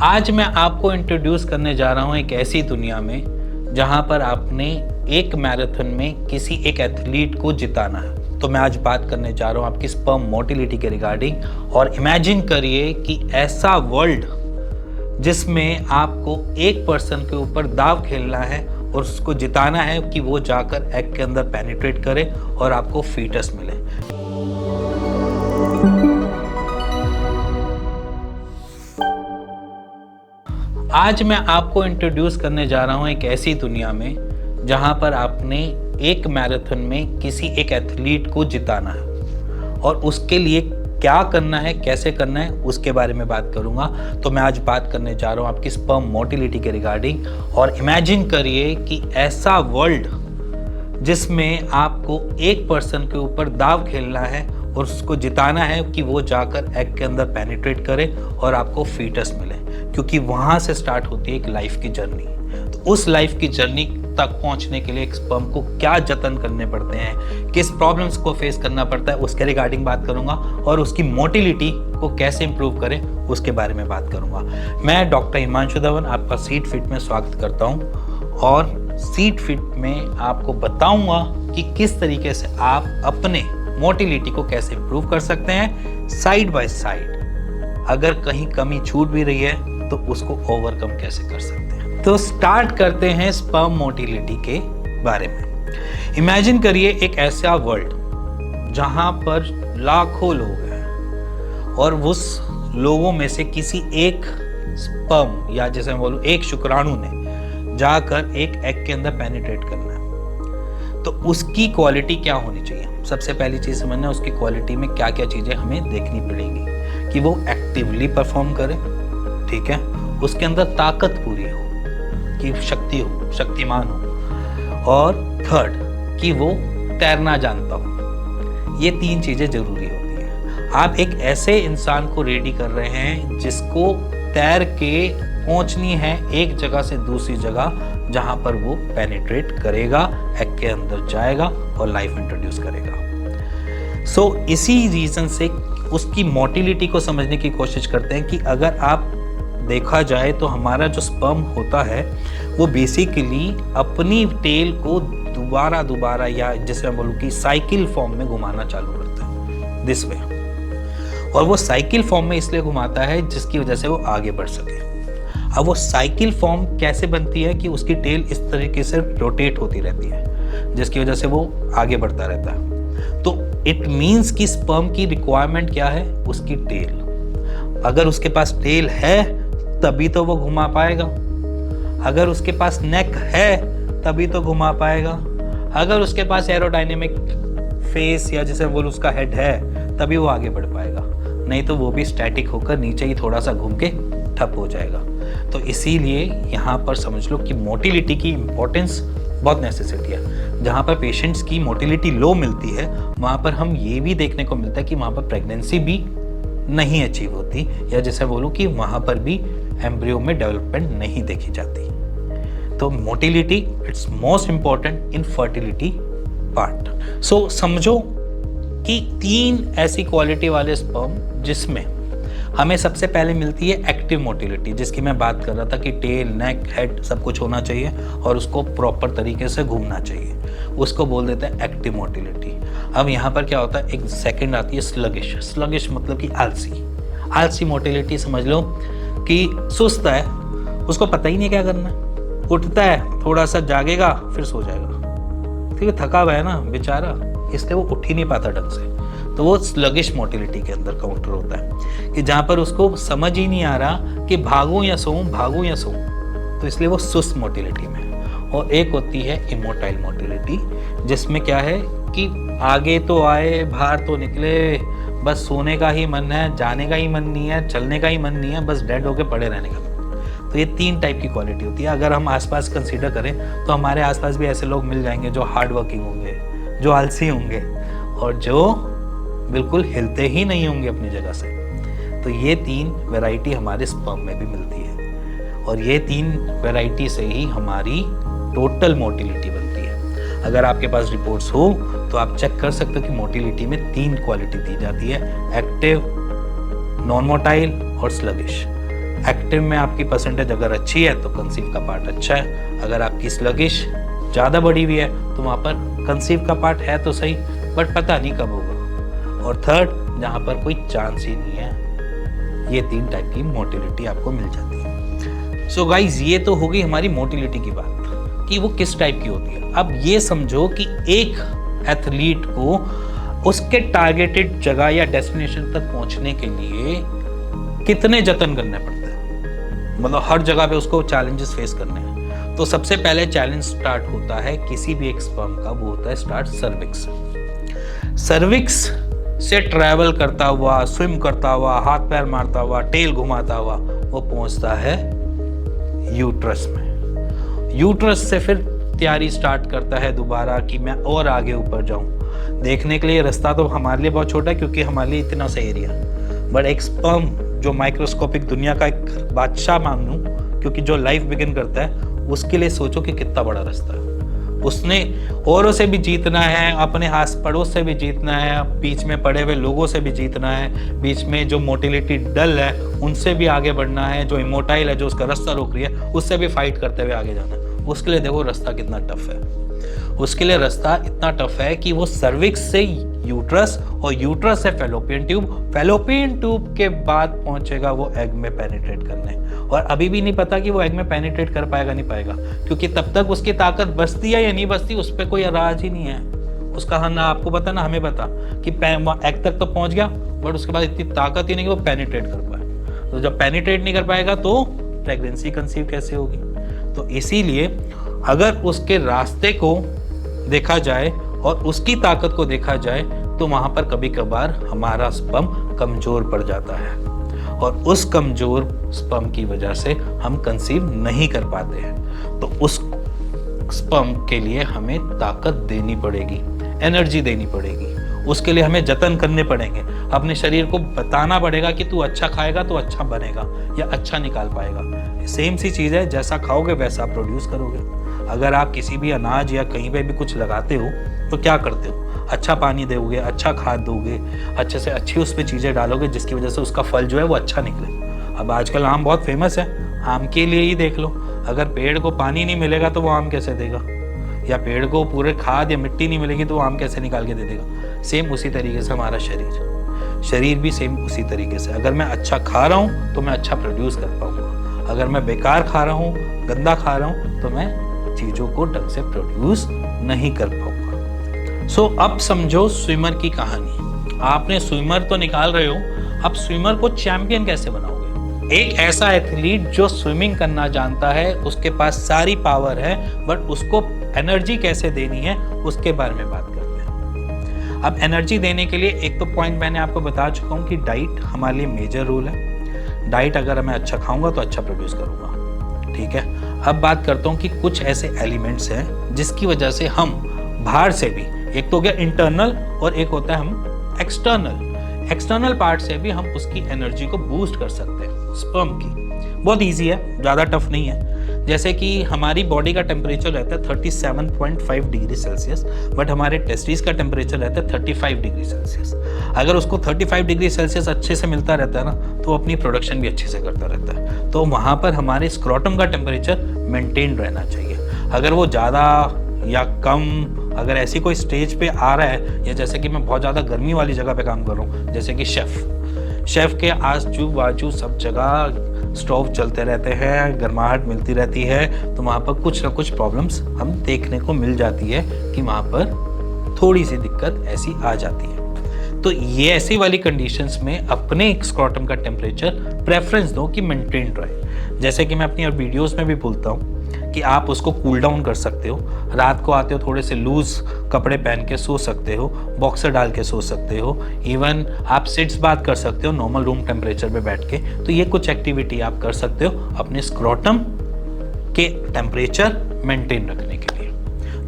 आज मैं आपको इंट्रोड्यूस करने जा रहा हूँ एक ऐसी दुनिया में जहाँ पर आपने एक मैराथन में किसी एक एथलीट को जिताना है। तो मैं आज बात करने जा रहा हूँ आपकी स्पर्म मोटिलिटी के रिगार्डिंग। और इमेजिन करिए कि ऐसा वर्ल्ड जिसमें आपको एक पर्सन के ऊपर दाव खेलना है और उसको जिताना है कि वो जाकर एग के अंदर पेनिट्रेट करे और आपको फीटस मिले। आज मैं आपको इंट्रोड्यूस करने जा रहा हूँ एक ऐसी दुनिया में जहाँ पर आपने एक मैराथन में किसी एक एथलीट को जिताना है और उसके लिए क्या करना है, कैसे करना है, उसके बारे में बात करूँगा। तो मैं आज बात करने जा रहा हूँ आपकी स्पर्म मोटिलिटी के रिगार्डिंग। और इमेजिन करिए कि ऐसा वर्ल्ड जिसमें आपको एक पर्सन के ऊपर दाव खेलना है और उसको जिताना है कि वो जाकर एग के अंदर पेनिट्रेट करे और आपको फीटस मिले, क्योंकि वहाँ से स्टार्ट होती है एक लाइफ की जर्नी। तो उस लाइफ की जर्नी तक पहुँचने के लिए एक स्पर्म को क्या जतन करने पड़ते हैं, किस प्रॉब्लम्स को फेस करना पड़ता है, उसके रिगार्डिंग बात करूँगा। और उसकी मोटिलिटी को कैसे इंप्रूव करें उसके बारे में बात करूँगा। मैं डॉक्टर हिमांशु धवन आपका सीड फिट में स्वागत करता हूँ और सीड फिट में आपको बताऊँगा कि किस तरीके से आप अपने मोटिलिटी को कैसे इंप्रूव कर सकते हैं साइड बाय साइड। अगर कहीं कमी छूट भी रही है तो उसको ओवरकम कैसे कर सकते हैं। तो स्टार्ट करते हैं स्पर्म मोटिलिटी के बारे में। इमेजिन करिए एक ऐसा वर्ल्ड जहां पर लाखों लोग हैं और उस लोगों में से किसी एक स्पर्म या जैसे मैं बोलूं एक शुक्राणु ने जाकर एक एग के अंदर पेनिट्रेट करना है। तो उसकी क्वालिटी क्या होनी चाहिए? सबसे पहली चीज समझना, उसकी क्वालिटी में क्या क्या चीजें हमें देखनी पड़ेंगी कि वो एक्टिवली परफॉर्म करे, ठीक है, उसके अंदर ताकत पूरी हो, कि शक्ति हो, शक्तिमान हो, और थर्ड कि वो तैरना जानता हो। ये तीन चीजें जरूरी होती हैं। आप एक ऐसे इंसान को रेडी कर रहे हैं जिसको तैर के पहुंचनी है एक जगह से दूसरी जगह जहां पर वो पेनिट्रेट करेगा, एग के अंदर जाएगा और लाइफ इंट्रोड्यूस करेगा। सो इसी रीजन से उसकी मोटिलिटी को समझने की कोशिश करते हैं कि अगर आप देखा जाए तो हमारा जो स्पर्म होता है वो बेसिकली अपनी टेल को दोबारा या जैसे मैं बोलूँ कि साइकिल फॉर्म में घुमाना चालू करता है दिस वे। और वो साइकिल फॉर्म में इसलिए घुमाता है जिसकी वजह से वो आगे बढ़ सके। अब वो साइकिल फॉर्म कैसे बनती है कि उसकी टेल इस तरीके से रोटेट होती रहती है जिसकी वजह से वो आगे बढ़ता रहता है। तो इट मीन्स कि स्पर्म की रिक्वायरमेंट क्या है? उसकी टेल। अगर उसके पास टेल है तभी तो वो घुमा पाएगा, अगर उसके पास नेक है तभी तो घुमा पाएगा, अगर उसके पास एरोडायनेमिक फेस या जैसे बोलो उसका हेड है तभी वो आगे बढ़ पाएगा, नहीं तो वो भी स्टैटिक होकर नीचे ही थोड़ा सा घूम के ठप हो जाएगा। तो इसीलिए यहाँ पर समझ लो कि मोटिलिटी की इम्पोर्टेंस बहुत नेसेसिटी है। जहाँ पर पेशेंट्स की मोटिलिटी लो मिलती है वहाँ पर हम ये भी देखने को मिलता है कि वहाँ पर प्रेगनेंसी भी नहीं अचीव होती, या जैसे बोलूँ कि वहाँ पर भी एम्ब्रियो में डेवलपमेंट नहीं देखी जाती। तो motility it's most important in fertility part. So समझो कि तीन ऐसी क्वालिटी वाले स्पर्म जिसमें हमें सबसे पहले मिलती है एक्टिव मोटिलिटी, जिसकी मैं बात कर रहा था कि टेल, नेक, हेड सब कुछ होना चाहिए और उसको प्रॉपर तरीके से घूमना चाहिए, उसको बोल देते हैं एक्टिव मोटिलिटी। अब यहाँ पर क्या होता है, एक सेकंड आती है स्लगिश। स्लगिश मतलब कि आलसी मोटिलिटी समझ लो कि सुस्त है, उसको पता ही नहीं क्या करना है, उठता है थोड़ा सा जागेगा फिर सो जाएगा, ठीक है, थका हुआ है ना बेचारा, इसलिए वो उठ ही नहीं पाता ढंग से। तो वो स्लगिश मोटिलिटी के अंदर काउंटर होता है कि जहाँ पर उसको समझ ही नहीं आ रहा कि भागूं या सोऊं, तो इसलिए वो सुस्त मोटिलिटी में। और एक होती है इमोटाइल मोटिलिटी, जिसमें क्या है कि आगे तो आए, बाहर तो निकले, बस सोने का ही मन है, जाने का ही मन नहीं है, चलने का ही मन नहीं है, बस डेड होके पड़े रहने का। तो ये तीन टाइप की क्वालिटी होती है। अगर हम आसपास कंसीडर करें तो हमारे आसपास भी ऐसे लोग मिल जाएंगे जो हार्ड वर्किंग होंगे, जो आलसी होंगे और जो बिल्कुल हिलते ही नहीं होंगे अपनी जगह से। तो ये तीन वैरायटी हमारे स्पर्म में भी मिलती है और ये तीन वैरायटी से ही हमारी टोटल मोटिलिटी बनती है। अगर आपके पास रिपोर्ट्स हो तो आप चेक कर सकते हो कि मोटिलिटी में तीन क्वालिटी दी जाती है, एक्टिव, नॉन मोटाइल और स्लगिश। एक्टिव में आपकी परसेंटेज अगर अच्छी है तो कंसीव का पार्ट अच्छा है, अगर आपकी स्लगिश ज़्यादा बढ़ी हुई है तो वहाँ पर कंसीव का पार्ट है तो सही, बट पता नहीं कब होगा। और थर्ड, जहाँ पर कोई चांस ही नहीं है। ये 3 टाइप की मोटिलिटी आपको मिल जाती है। सो गाइज, ये तो हो गई हमारी मोटिलिटी की बात कि वो किस टाइप की होती है। अब ये समझो कि एक एथलीट को उसके टारगेटेड जगह या डेस्टिनेशन तक पहुंचने के लिए कितने जतन करने पड़ते हैं, मतलब हर जगह पे उसको चैलेंजेस फेस करने हैं। तो सबसे पहले चैलेंज स्टार्ट होता है किसी भी एक स्पर्म का, वो होता है स्टार्ट सर्विक्स। सर्विक्स से ट्रैवल करता हुआ, स्विम करता हुआ, हाथ पैर मारता हुआ, टेल घुमाता हुआ वो पहुंचता है यूट्रस में। यूट्रस से फिर तैयारी स्टार्ट करता है दोबारा कि मैं और आगे ऊपर जाऊं। देखने के लिए रास्ता तो हमारे लिए बहुत छोटा है क्योंकि हमारे लिए इतना सा एरिया, बट एक स्पर्म जो माइक्रोस्कोपिक दुनिया का एक बादशाह मान लूं, क्योंकि जो लाइफ बिगिन करता है उसके लिए सोचो कि कितना बड़ा रास्ता है। उसने औरों से भी जीतना है, अपने आस पड़ोस से भी जीतना है, बीच में पड़े हुए लोगों से भी जीतना है, बीच में जो मोटिलिटी डल है उनसे भी आगे बढ़ना है, जो इमोटाइल है जो उसका रास्ता रोक रही है उससे भी फाइट करते हुए आगे जाना है। उसके लिए देखो रास्ता कितना टफ है। उसके लिए रास्ता इतना टफ है कि वो सर्विक्स से यूट्रस और यूट्रस से फेलोपियन ट्यूब के बाद पहुंचेगा वो एग में पेनिट्रेट करने। और अभी भी नहीं पता कि वो एग में पेनिट्रेट कर पाएगा नहीं पाएगा, क्योंकि तब तक उसकी ताकत बचती है या नहीं बचती उस पर कोई राज ही नहीं है। उसका ना आपको पता ना हमें पता कि एग तक तो पहुंच गया, बट उसके बाद इतनी ताकत ही नहीं कि वो पेनिट्रेट कर पाए। तो जब पेनिट्रेट नहीं कर पाएगा तो प्रेगनेंसी कंसीव कैसे होगी। तो इसीलिए अगर उसके रास्ते को देखा जाए और उसकी ताकत को देखा जाए तो वहां पर कभी कभार हमारा स्पर्म कमजोर पड़ जाता है, और उस कमजोर स्पर्म की वजह से हम कंसीव नहीं कर पाते हैं। तो उस स्पर्म के लिए हमें ताकत देनी पड़ेगी, एनर्जी देनी पड़ेगी, उसके लिए हमें जतन करने पड़ेंगे। अपने शरीर को बताना पड़ेगा कि तू अच्छा खाएगा तो अच्छा बनेगा या अच्छा निकाल पाएगा। सेम सी चीज़ है, जैसा खाओगे वैसा प्रोड्यूस करोगे। अगर आप किसी भी अनाज या कहीं पे भी कुछ लगाते हो तो क्या करते हो, अच्छा पानी दोगे, अच्छा खाद दोगे, अच्छे से अच्छी उस पर चीज़ें डालोगे जिसकी वजह से उसका फल जो है वो अच्छा निकले। अब आजकल आम बहुत फेमस है, आम के लिए ही देख लो, अगर पेड़ को पानी नहीं मिलेगा तो वो आम कैसे देगा, या पेड़ को पूरे खाद या मिट्टी नहीं मिलेगी तो वो आम कैसे निकाल के दे देगा। सेम उसी तरीके से हमारा शरीर भी सेम उसी तरीके से, अगर मैं अच्छा खा रहा हूँ तो मैं अच्छा प्रोड्यूस कर पाऊंगा, अगर मैं बेकार खा रहा हूँ, गंदा खा रहा हूँ तो मैं चीज़ों को ढंग से प्रोड्यूस नहीं कर पाऊंगा। सो अब समझो स्विमर की कहानी। आपने स्विमर तो निकाल रहे हो, अब स्विमर को चैंपियन कैसे बनाओगे। एक ऐसा एथलीट जो स्विमिंग करना जानता है, उसके पास सारी पावर है, बट उसको एनर्जी कैसे देनी है उसके बारे में बात करते हैं। अब एनर्जी देने के लिए एक तो पॉइंट मैंने आपको बता चुका हूँ कि डाइट हमारे लिए मेजर रोल है। डाइट अगर मैं अच्छा खाऊंगा तो अच्छा प्रोड्यूस करूंगा, ठीक है। अब बात करता हूँ कि कुछ ऐसे एलिमेंट्स हैं जिसकी वजह से हम बाहर से भी, एक तो हो गया इंटरनल और एक होता है हम एक्सटर्नल पार्ट से भी हम उसकी एनर्जी को बूस्ट कर सकते हैं। स्पर्म की बहुत इजी है, ज़्यादा टफ नहीं है। जैसे कि हमारी बॉडी का टेम्परेचर रहता है 37.5 डिग्री सेल्सियस, बट हमारे टेस्टिस का टेम्परेचर रहता है 35 डिग्री सेल्सियस। अगर उसको 35 डिग्री सेल्सियस अच्छे से मिलता रहता है ना, तो अपनी प्रोडक्शन भी अच्छे से करता रहता है। तो वहाँ पर हमारे स्क्रोटम का टेम्परेचर मेंटेन रहना चाहिए। अगर वो ज़्यादा या कम, अगर ऐसी कोई स्टेज पे आ रहा है, या जैसे कि मैं बहुत ज़्यादा गर्मी वाली जगह पे काम कर रहा हूँ, जैसे कि शेफ़ के आजू बाजू सब जगह स्टोव चलते रहते हैं, गर्माहट मिलती रहती है, तो वहाँ पर कुछ ना कुछ प्रॉब्लम्स हम देखने को मिल जाती है कि वहाँ पर थोड़ी सी दिक्कत ऐसी आ जाती है। तो ये ऐसी वाली कंडीशंस में अपने स्क्रोटम का टेम्परेचर प्रेफरेंस दो कि मेंटेन रहे। जैसे कि मैं अपनी वीडियोस में भी बोलता हूँ कि आप उसको कूल डाउन कर सकते हो। रात को आते हो थोड़े से लूज कपड़े पहन के सो सकते हो, बॉक्सर डाल के सो सकते हो, इवन आप सिट्स बात कर सकते हो नॉर्मल रूम टेम्परेचर पे बैठ के। तो ये कुछ एक्टिविटी आप कर सकते हो अपने स्क्रोटम के टेम्परेचर मेंटेन रखने के लिए,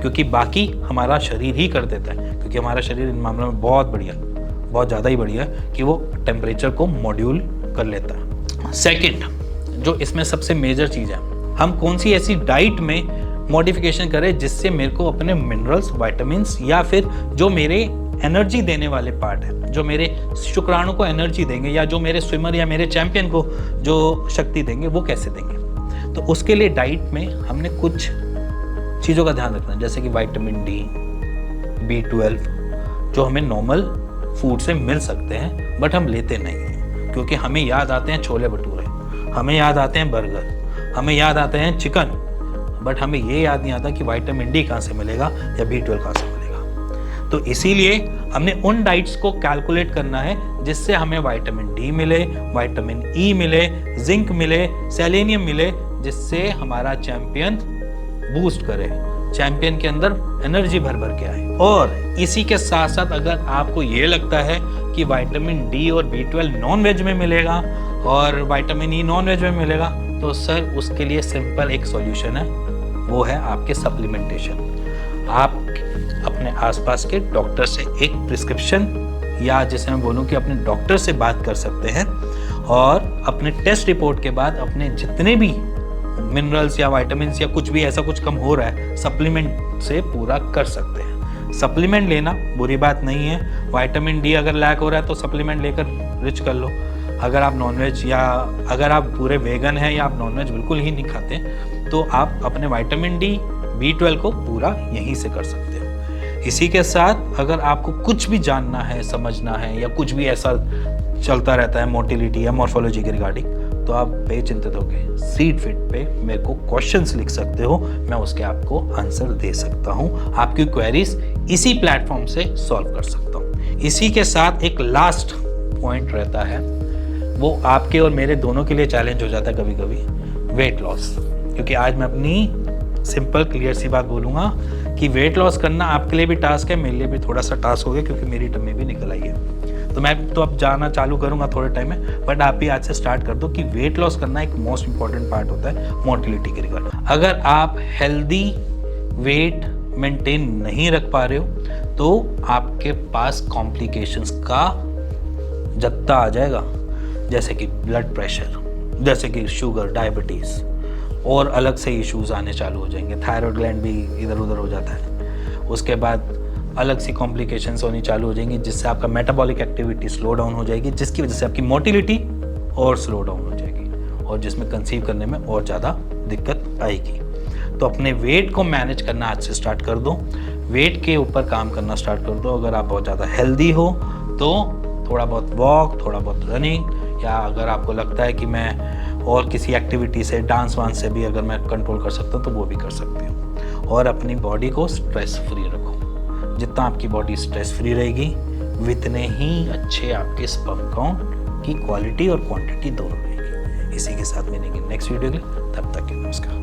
क्योंकि बाकी हमारा शरीर ही कर देता है, क्योंकि हमारा शरीर इन मामलों में बहुत ज़्यादा ही बढ़िया है कि वो टेम्परेचर को मॉड्यूल कर लेता है। सेकेंड, जो इसमें सबसे मेजर चीज़ है, हम कौन सी ऐसी डाइट में मॉडिफिकेशन करें जिससे मेरे को अपने मिनरल्स, विटामिन्स या फिर जो मेरे एनर्जी देने वाले पार्ट है, जो मेरे शुक्राणु को एनर्जी देंगे, या जो मेरे स्विमर या मेरे चैंपियन को जो शक्ति देंगे, वो कैसे देंगे। तो उसके लिए डाइट में हमने कुछ चीज़ों का ध्यान रखना है, जैसे कि विटामिन डी, B12, जो हमें नॉर्मल फूड से मिल सकते हैं बट हम लेते नहीं हैं, क्योंकि हमें याद आते हैं छोले भटूरे, हमें याद आते हैं बर्गर, हमें याद आते हैं चिकन, बट हमें ये याद नहीं आता कि विटामिन डी कहाँ से मिलेगा या B12 कहाँ से मिलेगा। तो इसीलिए हमने उन डाइट्स को कैलकुलेट करना है जिससे हमें विटामिन डी मिले, विटामिन ई मिले, जिंक मिले, सेलेनियम मिले, जिससे हमारा चैंपियन बूस्ट करे, चैंपियन के अंदर एनर्जी भर भर के आए। और इसी के साथ साथ अगर आपको ये लगता है कि विटामिन डी और B12 नॉन वेज में मिलेगा और विटामिन ई नॉन वेज में मिलेगा, तो सर उसके लिए सिंपल एक सॉल्यूशन है, वो है आपके सप्लीमेंटेशन। आप अपने आसपास के डॉक्टर से एक प्रिस्क्रिप्शन, या जैसे मैं बोलूँ कि अपने डॉक्टर से बात कर सकते हैं, और अपने टेस्ट रिपोर्ट के बाद अपने जितने भी मिनरल्स या विटामिन्स या कुछ भी ऐसा कुछ कम हो रहा है, सप्लीमेंट से पूरा कर सकते हैं। सप्लीमेंट लेना बुरी बात नहीं है। विटामिन डी अगर लैक हो रहा है तो सप्लीमेंट लेकर रिच कर लो। अगर आप नॉनवेज, या अगर आप पूरे वेगन हैं या आप नॉनवेज बिल्कुल ही नहीं खाते, तो आप अपने विटामिन डी, B12 को पूरा यहीं से कर सकते हो। इसी के साथ अगर आपको कुछ भी जानना है, समझना है, या कुछ भी ऐसा चलता रहता है मोटिलिटी या मॉर्फोलॉजी के रिगार्डिंग, तो आप बेचिंतित होकर सीड फिट पे मेरे को क्वेश्चंस लिख सकते हो, मैं उसके आपको आंसर दे सकता हूँ। आपकी क्वेरीज इसी प्लेटफॉर्म से सॉल्व कर सकता हूँ। इसी के साथ एक लास्ट पॉइंट रहता है, वो आपके और मेरे दोनों के लिए चैलेंज हो जाता है कभी कभी, वेट लॉस। क्योंकि आज मैं अपनी सिंपल क्लियर सी बात बोलूँगा कि वेट लॉस करना आपके लिए भी टास्क है, मेरे लिए भी थोड़ा सा टास्क हो गया, क्योंकि मेरी टम्मी भी निकल आई है। तो मैं तो अब जाना चालू करूंगा थोड़े टाइम में, बट आप भी आज से स्टार्ट कर दो कि वेट लॉस करना एक मोस्ट इंपॉर्टेंट पार्ट होता है मोटिलिटी के रिगार्ड। अगर आप हेल्दी वेट मेंटेन नहीं रख पा रहे हो, तो आपके पास कॉम्प्लिकेशंस का जत्था आ जाएगा, जैसे कि ब्लड प्रेशर, जैसे कि शुगर, डायबिटीज़, और अलग से इश्यूज आने चालू हो जाएंगे। थायराइड ग्लैंड भी इधर उधर हो जाता है। उसके बाद अलग सी कॉम्प्लिकेशंस होनी चालू हो जाएंगी, जिससे आपका मेटाबॉलिक एक्टिविटी स्लो डाउन हो जाएगी, जिसकी वजह से आपकी मोटिलिटी और स्लो डाउन हो जाएगी, और जिसमें कंसीव करने में और ज़्यादा दिक्कत आएगी। तो अपने वेट को मैनेज करना आज से स्टार्ट कर दो, वेट के ऊपर काम करना स्टार्ट कर दो। अगर आप बहुत ज़्यादा हेल्दी हो तो थोड़ा बहुत वॉक, थोड़ा बहुत रनिंग, या अगर आपको लगता है कि मैं और किसी एक्टिविटी से, डांस वांस से भी अगर मैं कंट्रोल कर सकता हूँ, तो वो भी कर सकते हो। और अपनी बॉडी को स्ट्रेस फ्री रखो। जितना आपकी बॉडी स्ट्रेस फ्री रहेगी, उतने ही अच्छे आपके स्पर्म काउंट की क्वालिटी और क्वांटिटी दोनों रहेगी। इसी के साथ मिलेंगे नेक्स्ट वीडियो के लिए, तब तक के नमस्कार।